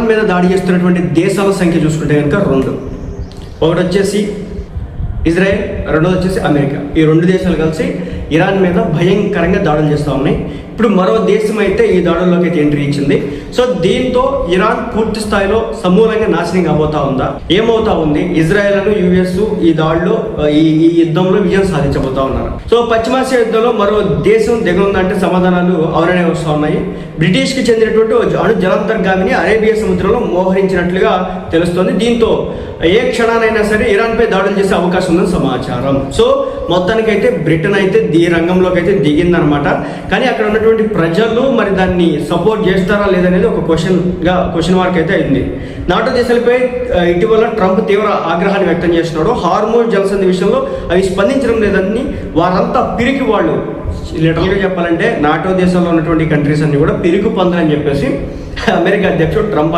Iran మీద దాడి చేస్తున్నటువంటి దేశాల సంఖ్య చూసుకుంటే కనుక 2. ఒకటి వచ్చేసి ఇజ్రాయెల్, రెండోది వచ్చేసి అమెరికా. ఈ 2 దేశాలు కలిసి ఇరాన్ మీద భయంకరంగా దాడులు చేస్తూ ఉన్నాయి. ఇప్పుడు మరో దేశం అయితే ఈ దాడుల్లోకి అయితే ఎంట్రీ ఇచ్చింది. సో దీంతో ఇరాన్ పూర్తి స్థాయిలో సమూలంగా నాశనం కాబోతా ఉందా, ఏమవుతా ఉంది? ఇజ్రాయెల్ యుఎస్ ఈ దాడిలో ఈ యుద్ధంలో విజయం సాధించబోతా ఉన్నారు. సో పశ్చిమాసియా యుద్ధంలో మరో దేశం దిగనుందంటే సమాధానాలు అవుననే వస్తూ ఉన్నాయి. బ్రిటిష్ కి చెందినటువంటి అణు జలాంతర్గామిని అరేబియా సముద్రంలో మోహరించినట్లుగా తెలుస్తోంది. దీంతో ఏ క్షణానైనా సరే ఇరాన్ పై దాడులు చేసే అవకాశం ఉందని సమాచారం. సో మొత్తానికైతే బ్రిటన్ అయితే ఈ రంగంలోకి అయితే దిగిందనమాట. కానీ అక్కడ ఉన్నటువంటి ప్రజలు మరి దాన్ని సపోర్ట్ చేస్తారా లేదనేది ఒక క్వశ్చన్ మార్క్ అయితే అయింది. నాటో దేశాలపై ఇటీవల ట్రంప్ తీవ్ర ఆగ్రహాన్ని వ్యక్తం చేస్తున్నాడు. హార్మోన్ జలసంధి విషయంలో అవి స్పందించడం లేదని వారంతా పిరికి వాళ్ళు, లిటరల్గా చెప్పాలంటే నాటో దేశంలో ఉన్నటువంటి కంట్రీస్ అన్ని కూడా పిరికి పొందాలని చెప్పేసి అమెరికా అధ్యక్షుడు ట్రంప్